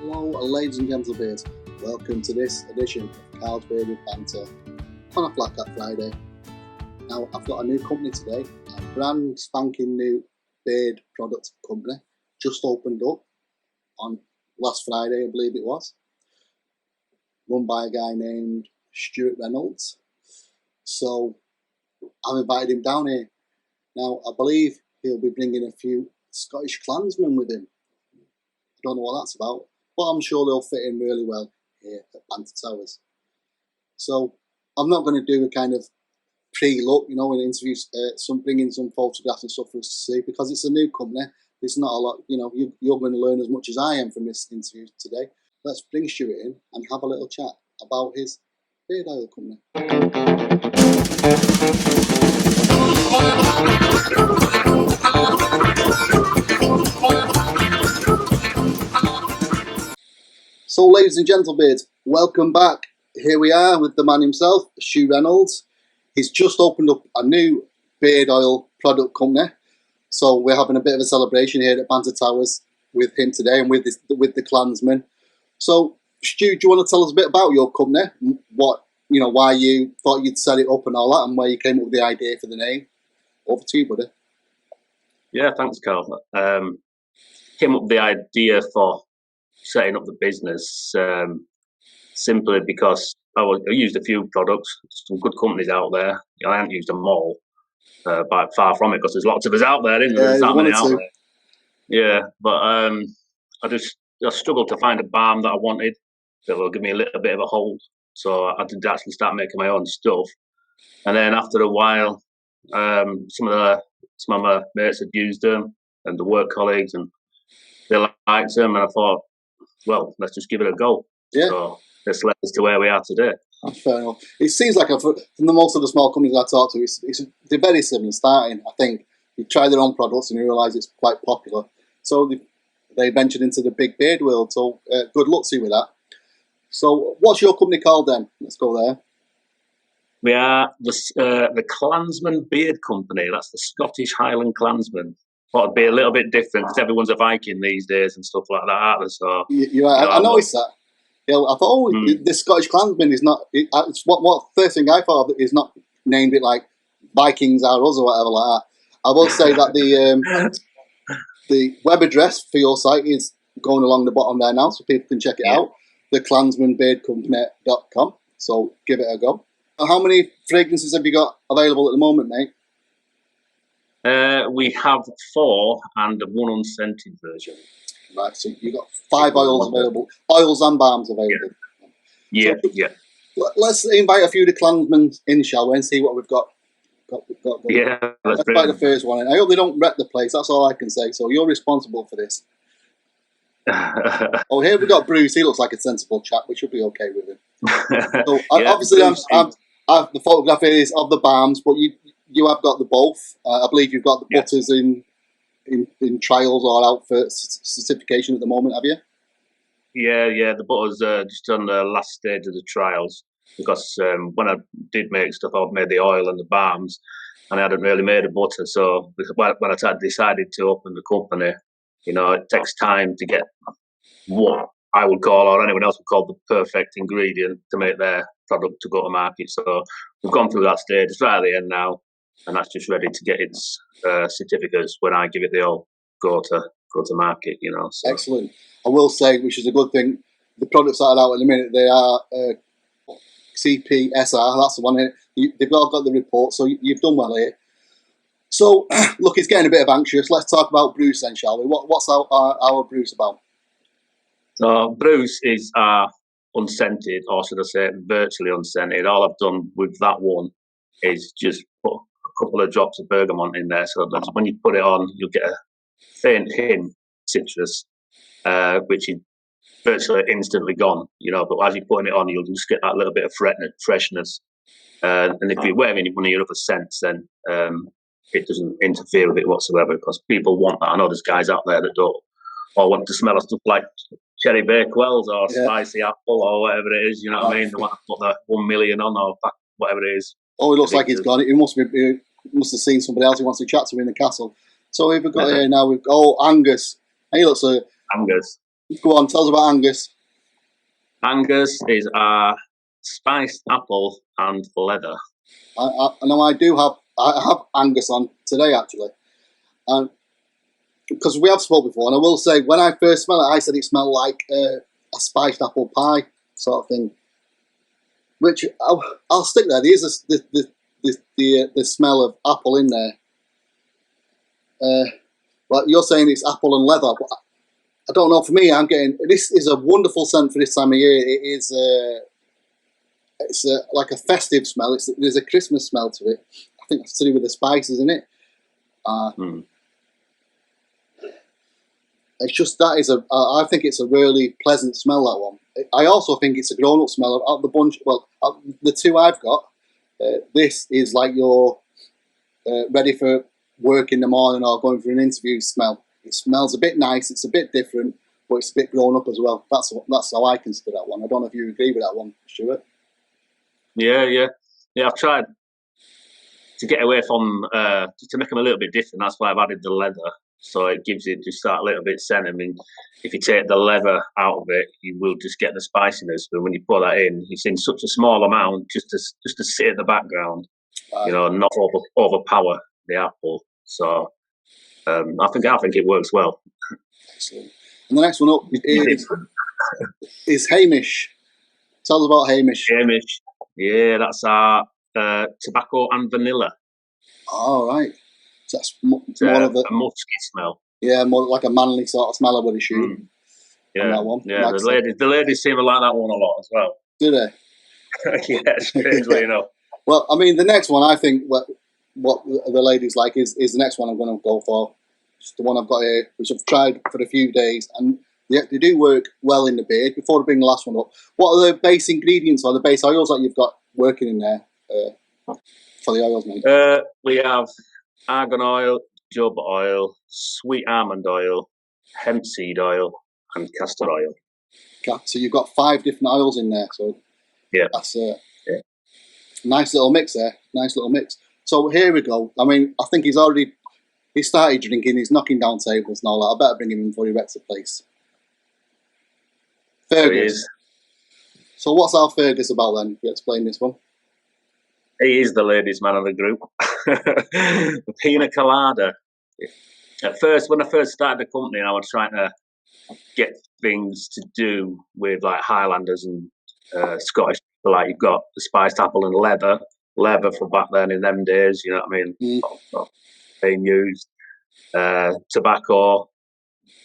Hello, ladies and gentlemen. Welcome to this edition of Carl's Beard with Banter on a Flat Cap Friday. Now, I've got a new company today, a brand spanking new beard product company, just opened up on last Friday, I believe it was, run by a guy named Stuart Reynolds. So I've invited him down here. Now, I believe he'll be bringing a few Scottish Clansmen with him. I don't know what that's about, but I'm sure they'll fit in really well here at Banter Towers. So I'm not going to do a kind of pre-look, in interviews, bringing some photographs and stuff for us to see, because it's a new company. There's not a lot, you're going to learn as much as I am from this interview today. Let's bring Stuart in and have a little chat about his beard oil company. So, ladies and gentlemen, welcome back. Here we are with the man himself, Stuart Reynolds. He's just opened up a new beard oil product company. So we're having a bit of a celebration here at Banter Towers with him today and with the Clansmen. So, Stu, do you want to tell us a bit about your company? Why you thought you'd set it up and all that, and where you came up with the idea for the name? Over to you, buddy. Yeah, thanks, Carl. Came up with the idea for setting up the business simply because I used a few products, some good companies out there. I haven't used them all, but far from it, because there's lots of us out there, isn't there? There's that many out there. Yeah, but I struggled to find a balm that I wanted that will give me a little bit of a hold. So I did actually start making my own stuff, and then after a while, some of my mates had used them, and the work colleagues, and they liked them, and I thought, well, let's just give it a go. Yeah. So this led us to where we are today. That's fair enough. It seems like from most of the small companies I talk to, they're very similar starting. I think you try their own products and you realise it's quite popular. So they ventured into the big beard world. So good luck to you with that. So what's your company called then? Let's go there. We are the Clansman Beard Company. That's the Scottish Highland Clansman. Thought it'd be a little bit different because everyone's a Viking these days and stuff like that, aren't they? So I noticed that. Yeah, I thought, the Scottish Clansman is not. It's what first thing I thought of is not named it like Vikings are us or whatever like that. I will say that the web address for your site is going along the bottom there now, so people can check it out. The ClansmanBeardCompany.com. So give it a go. How many fragrances have you got available at the moment, mate? We have 4 and 1 unscented version. Right, so you've got 5 oils available, oils and balms available. Yeah, so, Let's invite a few of the Clansmen in, shall we, and see what we've got. Yeah, let's try the first one. I hope they don't wreck the place. That's all I can say. So you're responsible for this. Oh, here we've got Bruce. He looks like a sensible chap. We should be okay with him. So obviously, I've the photograph is of the balms, but you have got the both. I believe you've got the butters in trials or out for certification at the moment, have you? Yeah. The butters are just on the last stage of the trials, because when I did make stuff, I've made the oil and the balms, and I hadn't really made a butter. So when I decided to open the company, it takes time to get what I would call, or anyone else would call, the perfect ingredient to make their product to go to market. So we've gone through that stage. It's right at the end now, and that's just ready to get its certificates when I give it the all go to market. So. Excellent. I will say, which is a good thing, the products that are out in a minute, they are CPSR. That's the one. They've all got the report, so you've done well here. So, look, it's getting a bit anxious. Let's talk about Bruce then, shall we? What's our Bruce about? So Bruce is unscented, or should I say virtually unscented. All I've done with that one is just put a couple of drops of bergamot in there, so that when you put it on, you'll get a faint hint of citrus, which is virtually instantly gone. But as you're putting it on, you'll just get that little bit of freshness. And if you're wearing one of your other scents, then it doesn't interfere with it whatsoever, because people want that. I know there's guys out there that don't, or want to smell of stuff like cherry bakewells or spicy apple or whatever it is. You know what I mean? They want to put the 1 million on, or whatever it is. Oh, it looks like he's got it. He must have seen somebody else who wants to chat to him in the castle. So we've got here now. Angus. He looks Angus. Go on, tell us about Angus. Angus is our spiced apple and leather. I know I have Angus on today actually, and because we have spoke before, and I will say when I first smelled it, I said it smelled like a spiced apple pie sort of thing. Which I'll stick there. There is the smell of apple in there. But you're saying it's apple and leather. But I don't know. For me, I'm getting this is a wonderful scent for this time of year. It is. It's like a festive smell. There's a Christmas smell to it. I think it's to do with the spices in it. It's just that is I think it's a really pleasant smell, that one. I also think it's a grown-up smell of the bunch. Well, the two I've got, this is like you're ready for work in the morning or going for an interview smell. It smells a bit nice. It's a bit different, but it's a bit grown up as well. That's how I consider that one. I don't know if you agree with that one, Stuart. Yeah. I've tried to get away from just to make them a little bit different. That's why I've added the leather, so it gives it just that little bit scent. I mean, if you take the leather out of it, you will just get the spiciness. But when you put that in, it's in such a small amount, just to sit in the background, not overpower the apple. So I think it works well. Excellent. And the next one up is Hamish. Tell us about Hamish. Hamish, yeah, that's our tobacco and vanilla. All right. So that's more of a musky smell. Yeah, more like a manly sort of smell, I would assume. Yeah, that one. Yeah. Like the ladies seem to like that one a lot as well. Do they? Yeah, strangely enough. Well, I mean, the next one I think what the ladies like is the next one I'm going to go for. It's the one I've got here, which I've tried for a few days, and they do work well in the beard. Before I bring the last one up, what are the base ingredients or the base oils that you've got working in there for the oils, mate? We have argan oil, job oil, sweet almond oil, hemp seed oil, and castor oil. So you've got 5 different oils in there. So yeah, that's nice little mix there. Nice little mix. So here we go. I mean, I think he started drinking. He's knocking down tables and all that. I better bring him in before he wrecks the place. Fergus. So what's our Fergus about then? You explain this one. He is the ladies' man of the group. The pina colada. At first, when I first started the company, I was trying to get things to do with like Highlanders and Scottish people. Like you've got the spiced apple and leather for back then in them days. You know what I mean? Being used tobacco,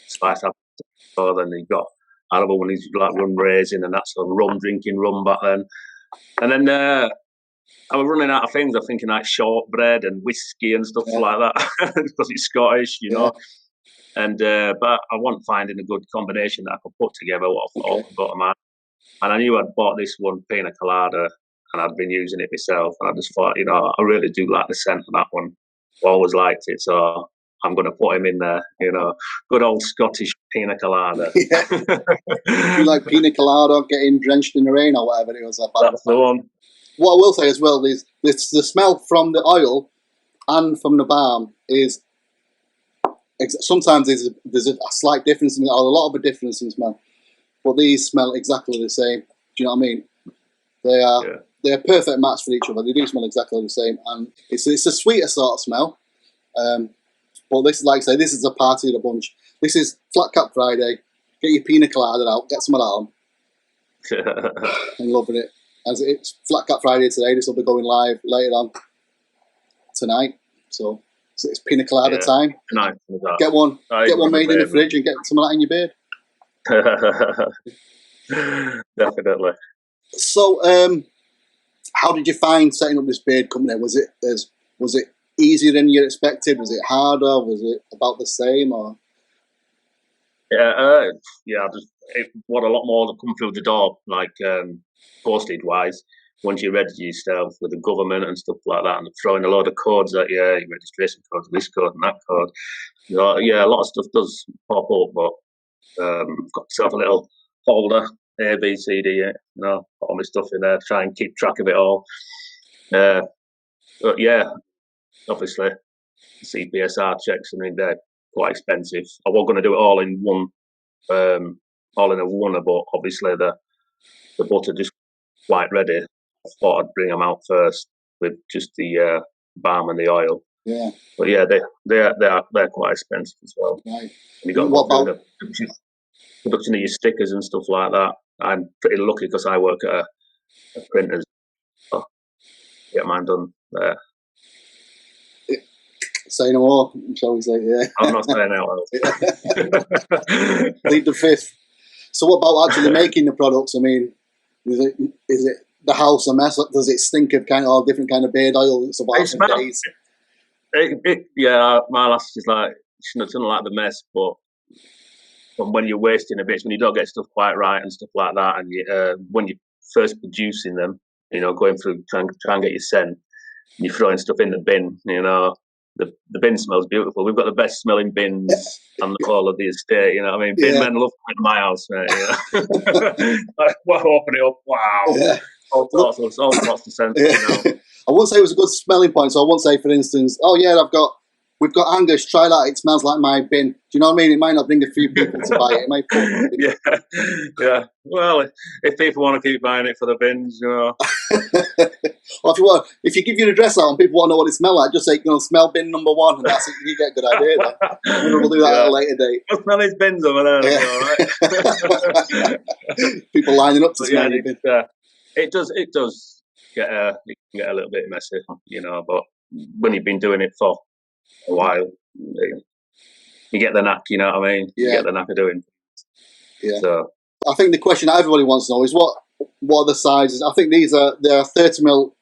spiced apple. Then you've got another one is like rum raising and that's rum drinking rum back then. And then I was running out of things. I'm thinking like shortbread and whiskey and stuff like that because it's Scottish, you know. And but I wasn't finding a good combination that I could put together. What I thought bottom out, and I knew I'd bought this one pina colada, and I'd been using it myself. And I just thought, I really do like the scent of that one. I always liked it, so I'm going to put him in there. Good old Scottish pina colada. You like pina colada getting drenched in the rain or whatever it was. That's the one. What I will say as well is the smell from the oil and from the balm is sometimes there's a slight difference or a lot of a difference in smell, but these smell exactly the same. Do you know what I mean? They're a perfect match for each other. They do smell exactly the same, and it's a sweeter sort of smell. But this is like I say, this is a party of the bunch. This is Flat Cap Friday. Get your pina colada out, get some of that on. I'm loving it. As it's Flat Cap Friday today, this will be going live later on tonight. So it's pina colada time. Nice. Get one made in the fridge and get some of that in your beard. Definitely. So, how did you find setting up this beard company? Was it easier than you expected? Was it harder? Was it about the same? Or it want a lot more to come through the door, like postage wise. Once you register yourself with the government and stuff like that, and throwing a load of codes at you, your registration code, this code and that code. A lot of stuff does pop up, but got myself a little folder, A, B, C, D, put all my stuff in there, try and keep track of it all. But yeah, obviously, CPSR checks, I mean, they're quite expensive. I was going to do it all in one all in a warner, but obviously the butter just quite ready. I thought I'd bring them out first with just the balm and the oil. Yeah. But yeah, they're quite expensive as well. Right. And you got to go through the production of your stickers and stuff like that. I'm pretty lucky because I work at a printer's. So get mine done there. Say no more, shall we say? Yeah. I'm not saying out loud. Lead the fifth. So what about actually making the products? I mean, is it the house a mess? Does it stink of kind of all different kind of beard oil? It's about days. Yeah, my lass is like, she doesn't like the mess, but when you're wasting a bit, when you don't get stuff quite right and stuff like that, and when you're first producing them, going through trying and get your scent, and you're throwing stuff in the bin, the bin smells beautiful. We've got the best smelling bins on the whole of the estate. You know what I mean? Bin men love coming to my house, mate. Wow, open it up. Wow. Yeah. All sorts of scents. I wouldn't say it was a good smelling point. So I wouldn't say, for instance, oh yeah, we've got Angus. Try that. It smells like my bin. Do you know what I mean? It might not bring a few people to buy it. It might. Yeah. Well, if people want to keep buying it for the bins, Or if you give your address out and people want to know what it smells like, just say, smell bin number 1, and that's it. You get a good idea. We'll do that at a later date. We'll smell his bins over there. Yeah. All right. People lining up to smell your bin. It does get it can get a little bit messy, but when you've been doing it for a while, you get the knack, you know what I mean? You get the knack of doing. Yeah. So I think the question that everybody wants to know is what are the sizes? I think they are 30ml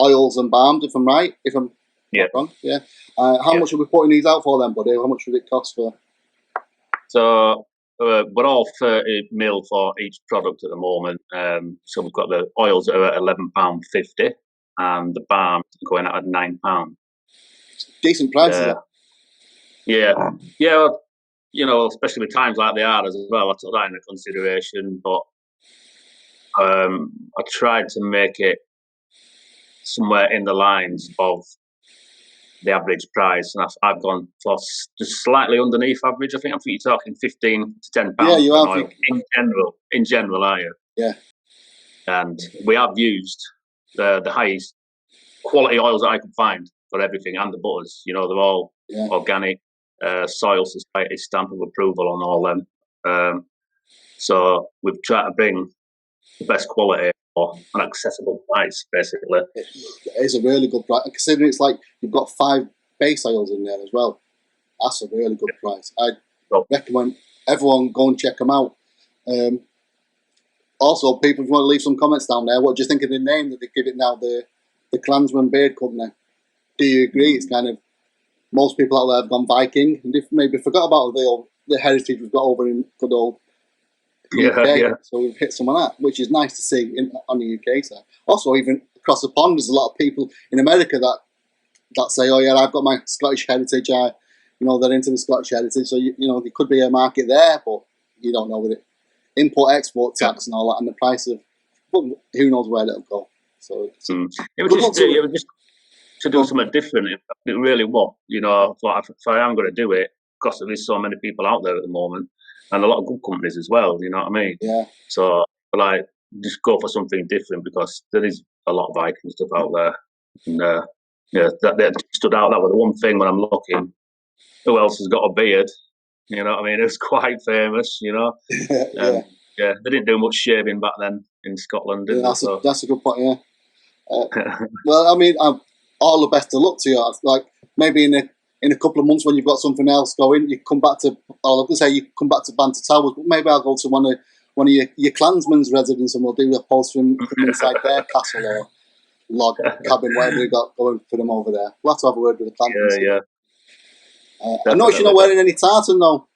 oils and balms, if I'm right. If I'm not wrong. Yeah. How much are we putting these out for then, buddy? How much would it cost for? So we're all 30ml for each product at the moment. So we've got the oils that are at £11.50 and the balm going out at £9. Decent prices. Yeah. Especially with times like they are as well, I took that into consideration. But I tried to make it somewhere in the lines of the average price, and I've gone for just slightly underneath average. I think you're talking £15 to £10. Yeah, you are. In general, are you? Yeah. And we have used the highest quality oils that I could find for everything, and the butters. They're all organic, Soil Society stamp of approval on all them. So we've tried to bring the best quality for an accessible price, basically. It is a really good price, considering it's like you've got 5 base oils in there as well. That's a really good price. I recommend everyone go and check them out. Also, people, if you want to leave some comments down there, what do you think of the name that they give it now, the Clansman Beard Company? Do you agree? It's kind of, most people out there have gone Viking, and maybe forgot about the heritage we've got over in good old UK. Yeah. So we've hit some of that, which is nice to see on the UK side. Also, even across the pond, there's a lot of people in America that say, "Oh yeah, I've got my Scottish heritage." They're into the Scottish heritage, so there could be a market there, but you don't know with it. Import-export tax and all that, and the price of, well, who knows where it'll go. So it was just to do something different. It really was, if I am going to do it, because there is so many people out there at the moment, and a lot of good companies as well. You know what I mean? Yeah. So just go for something different, because there is a lot of Viking stuff out there, and that stood out. That was the one thing when I'm looking. Who else has got a beard? You know what I mean? It was quite famous, Yeah. They didn't do much shaving back then in Scotland, did they? That's a good point, yeah. Well, I mean, all the best of luck to you. Like, maybe in a couple of months when you've got something else going, you come back to, you come back to Banter Towers, but maybe I'll go to one of your Clansman's residents and we'll do a post from inside their castle or log cabin, whatever we got going for them over there. We'll have to have a word with the Clansman. Yeah. I noticed you're not wearing any tartan though.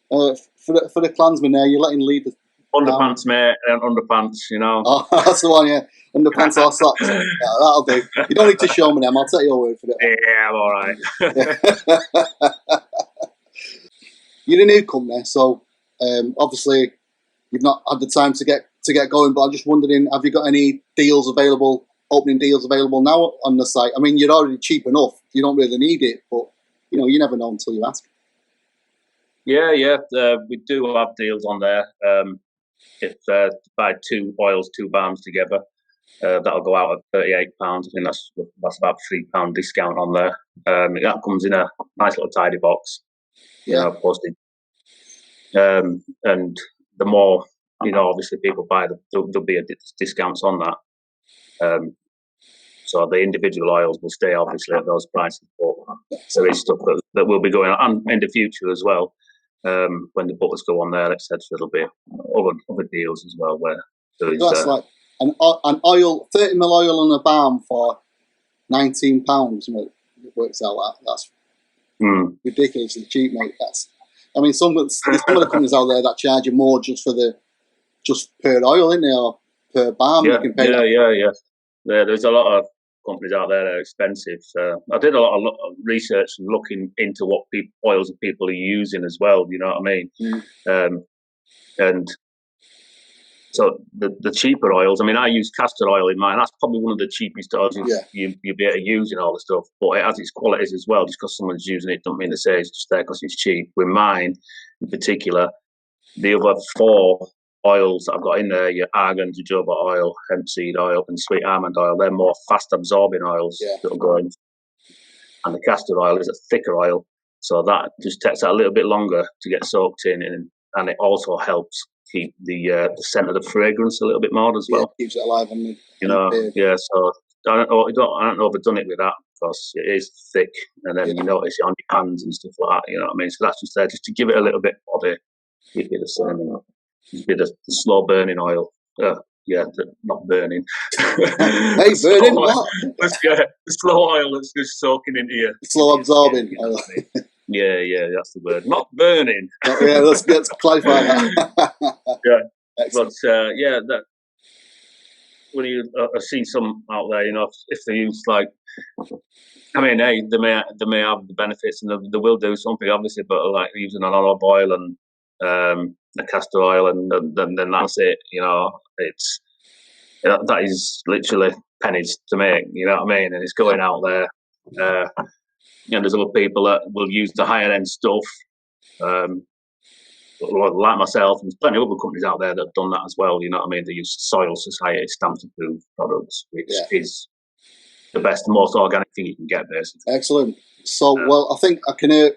For the Clansman there, you're letting lead the underpants, mate, and underpants. Oh, that's the one, yeah. Underpants or socks. Yeah, that'll do. You don't need to show me them. I'll take your word for it. Yeah, I'm all right. You're a new company, so obviously you've not had the time to get going. But I'm just wondering, have you got any deals available? Opening deals available now on the site? I mean, you're already cheap enough. You don't really need it, but you never know until you ask. Yeah, we do have deals on there. If buy 2 oils, 2 balms together, that'll go out at £38. I think that's about £3 discount on there. That comes in a nice little tidy box, posted. And the more, obviously people buy, there'll be discounts on that. So the individual oils will stay obviously at those prices, but there is stuff that will be going on in the future as well. When the butters go on there, etc., there'll be other deals as well where there is. That's like an oil, 30 ml oil and a balm for £19. It works out that's ridiculously cheap, mate. There's some of the companies out there that charge you more just per oil, isn't there, or per balm? Yeah, you can pay yeah. There's a lot of companies out there that are expensive. I did a lot of research and looking into what oils that people are using as well. You know what I mean? And so the cheaper oils. I mean, I use castor oil in mine. That's probably one of the cheapest oils you'll be able to use in all the stuff. But it has its qualities as well. Just because someone's using it, don't mean to say it's just there because it's cheap. With mine, in particular, the other 4 oils that I've got in there, your argan, jojoba oil, hemp seed oil, and sweet almond oil, they're more fast absorbing oils that'll go in. And the castor oil is a thicker oil, so that just takes that a little bit longer to get soaked in, and it also helps keep the scent of the fragrance a little bit more as well. Keeps it alive on the So I don't know if I've done it with that because it is thick, and then you notice it on your hands and stuff like that. You know what I mean? So that's just there just to give it a little bit of body, keep it the same. Just be the slow burning oil. Not burning. Hey, burning what? The slow oil that's just soaking into you. Slow absorbing oil. Yeah, that's the word. Not burning. Let's clarify that. Excellent. But when you see some out there, if they use they may have the benefits and they will do something obviously, but like using an olive oil and the castor oil, and then that's it. It's that is literally pennies to make. You know what I mean? And it's going out there. There's other people that will use the higher end stuff, like myself. And there's plenty of other companies out there that have done that as well. You know what I mean? They use Soil Society stamped approved products, which is the best, the most organic thing you can get, basically. Excellent. So, I think I can hear.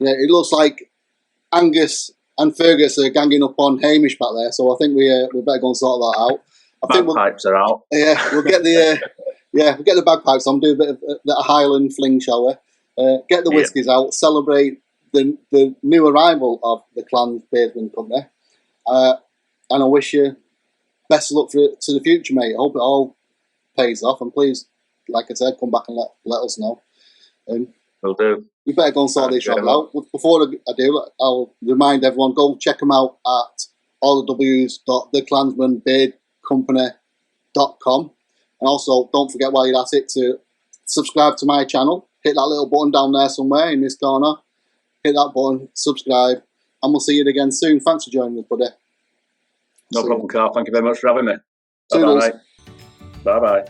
It looks like Angus and Fergus are ganging up on Hamish back there, so I think we better go and sort that out. Bagpipes are out. Yeah, we'll get the we'll get the bagpipes on, do a bit of a Highland fling, shall we? Get the whiskies out, celebrate the new arrival of the Clansman Beard Company, and I wish you best of luck to the future, mate. I hope it all pays off, and please, like I said, come back and let us know. Will do. We better go and sort this out. Before I do, I'll remind everyone, go check them out at allthews.theclansmanbeardcompany.com. And also, don't forget while you're at it to subscribe to my channel. Hit that little button down there somewhere in this corner. Hit that button, subscribe, and we'll see you again soon. Thanks for joining us, buddy. No problem, Carl. Thank you very much for having me. Bye-bye. Bye-bye.